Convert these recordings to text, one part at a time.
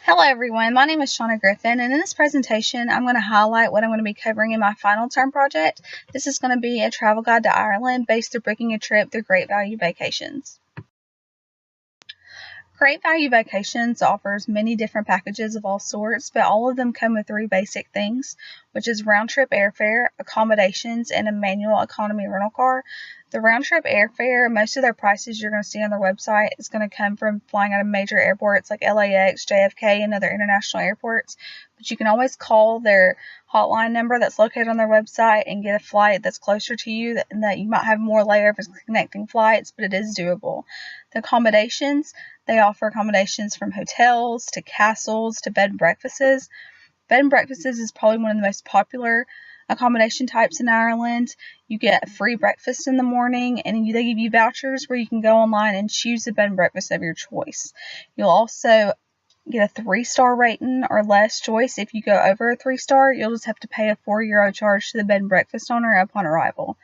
Hello everyone, my name is Griffin, and in this presentation I'm going to highlight what I'm going to be covering in my final term project. This is going to be a travel guide to Ireland based through booking a trip through Great Value Vacations. Great Value Vacations offers many different packages of all sorts, but all of them come with three basic things, which is round-trip airfare, accommodations, and a manual economy rental car. The round-trip airfare, most of their prices you're going to see on their website is going to come from flying out of major airports like LAX, JFK, and other international airports. But you can always call their hotline number that's located on their website and get a flight that's closer to you, that you might have more layovers connecting flights, but it is doable. The accommodations, they offer accommodations from hotels to castles to bed and breakfasts. Bed and breakfasts is probably one of the most popular accommodation types in Ireland. You get a free breakfast in the morning, and they give you vouchers where you can go online and choose the bed and breakfast of your choice. You'll also get a 3-star rating or less choice. If you go over a 3-star, you'll just have to pay a €4 charge to the bed and breakfast owner upon arrival.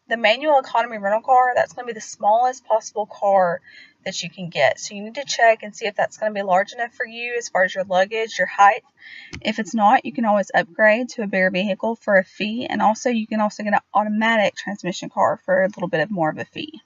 The manual economy rental car, that's going to be the smallest possible car that you can get. So you need to check and see if that's going to be large enough for you as far as your luggage, your height. If it's not, you can always upgrade to a bigger vehicle for a fee, and also you can also get an automatic transmission car for a little bit more of a fee.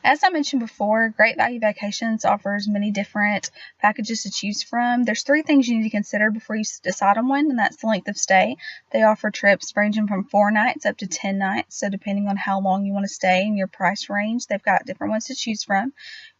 As I mentioned before, Great Value Vacations offers many different packages to choose from. There's 3 things you need to consider before you decide on one, and that's the length of stay. They offer trips ranging from 4 nights up to 10 nights, so depending on how long you want to stay and your price range, they've got different ones to choose from.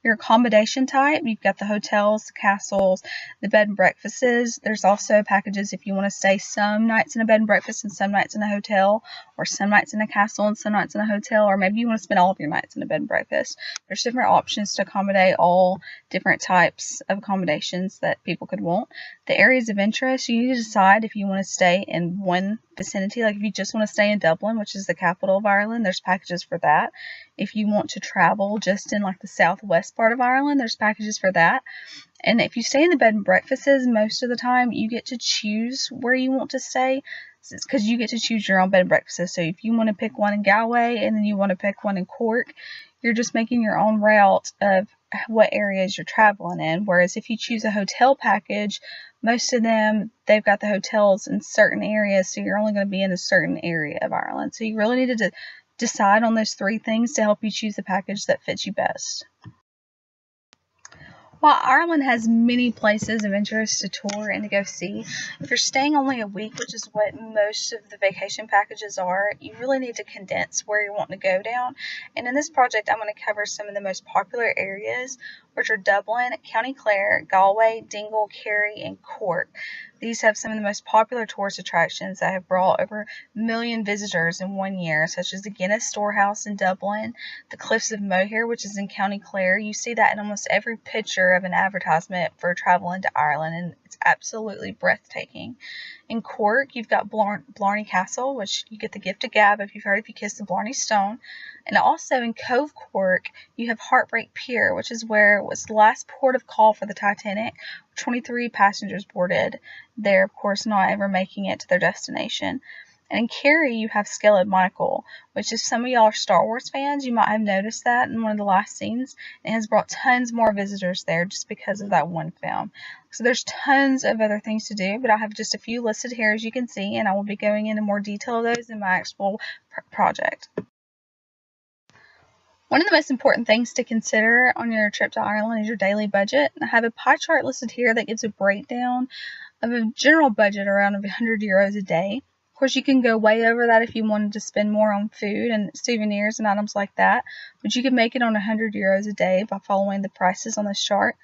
Your accommodation type, you've got the hotels, the castles, the bed and breakfasts. There's also packages if you want to stay some nights in a bed and breakfast and some nights in a hotel, or some nights in a castle and some nights in a hotel, or maybe you want to spend all of your nights in a bed and breakfast. There's different options to accommodate all different types of accommodations that people could want. The areas of interest, you need to decide if you want to stay in one vicinity. Like if you just want to stay in Dublin, which is the capital of Ireland, there's packages for that. If you want to travel just in like the southwest part of Ireland, there's packages for that. And if you stay in the bed and breakfasts, most of the time you get to choose where you want to stay, because you get to choose your own bed and breakfast. So if you want to pick one in Galway and then you want to pick one in Cork, you're just making your own route of what areas you're traveling in. Whereas if you choose a hotel package, most of them, they've got the hotels in certain areas, so you're only going to be in a certain area of Ireland. So you really need to decide on those 3 things to help you choose the package that fits you best. While Ireland has many places of interest to tour and to go see, if you're staying only a week, which is what most of the vacation packages are, you really need to condense where you're wanting to go down. And in this project, I'm going to cover some of the most popular areas, which are Dublin, County Clare, Galway, Dingle, Kerry, and Cork. These have some of the most popular tourist attractions that have brought over 1 million visitors in 1 year, such as the Guinness Storehouse in Dublin, the Cliffs of Moher, which is in County Clare. You see that in almost every picture of an advertisement for traveling to Ireland, and it's absolutely breathtaking. In Cork, you've got Blarney Castle, which you get the gift of gab if you've heard if you kiss the Blarney Stone. And also in Cove Cork, you have Heartbreak Pier, which is where was the last port of call for the Titanic. 23 passengers boarded there, of course, not ever making it to their destination. And in Kerry, you have Skellig Michael, which if some of y'all are Star Wars fans, you might have noticed that in one of the last scenes. It has brought tons more visitors there just because of that one film. So there's tons of other things to do, but I have just a few listed here as you can see, and I will be going into more detail of those in my actual project. One of the most important things to consider on your trip to Ireland is your daily budget. I have a pie chart listed here that gives a breakdown of a general budget around €100 a day. Of course, you can go way over that if you wanted to spend more on food and souvenirs and items like that, but you can make it on €100 a day by following the prices on this chart.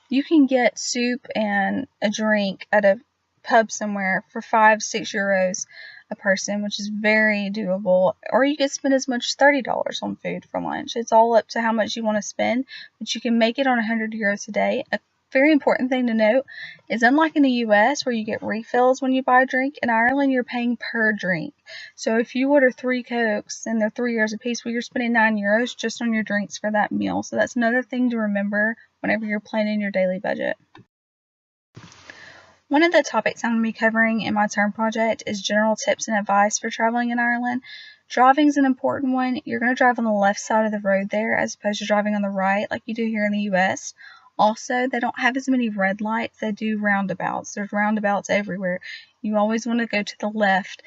You can get soup and a drink at a pub somewhere for €5-6 a person, which is very doable, or you could spend as much as $30 on food for lunch. It's all up to how much you want to spend, but you can make it on €100 a day. A very important thing to note is, unlike in the US where you get refills when you buy a drink, in Ireland you're paying per drink. So if you order 3 Cokes and they're €3 a piece, well, you're spending €9 just on your drinks for that meal. So that's another thing to remember whenever you're planning your daily budget. One of the topics I'm going to be covering in my term project is general tips and advice for traveling in Ireland. Driving is an important one. You're going to drive on the left side of the road there as opposed to driving on the right like you do here in the US. Also, they don't have as many red lights. They do roundabouts. There's roundabouts everywhere. You always want to go to the left.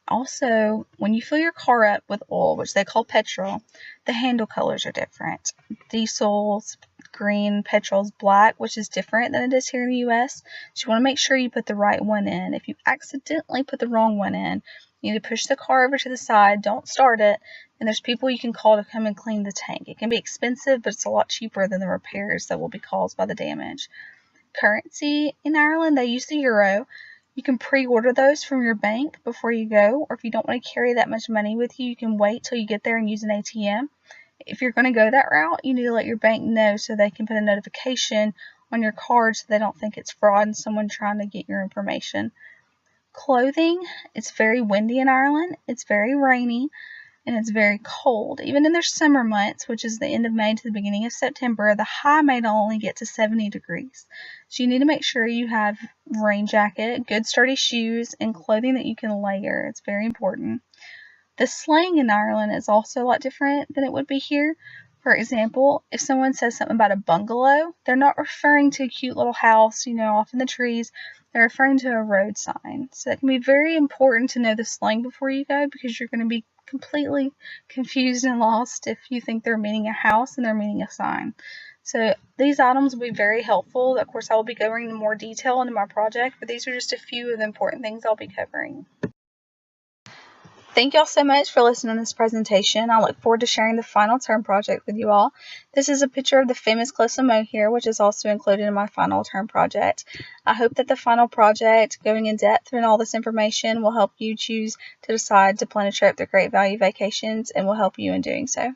Also, when you fill your car up with oil, which they call petrol, the handle colors are different. Diesel's green, petrol's black, which is different than it is here in the US. So you want to make sure you put the right one in. If you accidentally put the wrong one in, you need to push the car over to the side, don't start it, and there's people you can call to come and clean the tank. It can be expensive, but it's a lot cheaper than the repairs that will be caused by the damage. Currency in Ireland, they use the euro. You can pre-order those from your bank before you go, or if you don't want to carry that much money with you, you can wait till you get there and use an ATM. If you're going to go that route, you need to let your bank know so they can put a notification on your card so they don't think it's fraud and someone trying to get your information. Clothing, it's very windy in Ireland, it's very rainy, and it's very cold. Even in their summer months, which is the end of May to the beginning of September, the high may only get to 70 degrees. So you need to make sure you have a rain jacket, good sturdy shoes, and clothing that you can layer. It's very important. The slang in Ireland is also a lot different than it would be here. For example, if someone says something about a bungalow, they're not referring to a cute little house, off in the trees. They're referring to a road sign. So it can be very important to know the slang before you go, because you're going to be completely confused and lost if you think they're meaning a house and they're meaning a sign. So these items will be very helpful. Of course, I will be going into more detail into my project, but these are just a few of the important things I'll be covering. Thank y'all so much for listening to this presentation. I look forward to sharing the final term project with you all. This is a picture of the famous Close Moat here, which is also included in my final term project. I hope that the final project, going in depth in all this information, will help you choose to decide to plan a trip to Great Value Vacations and will help you in doing so.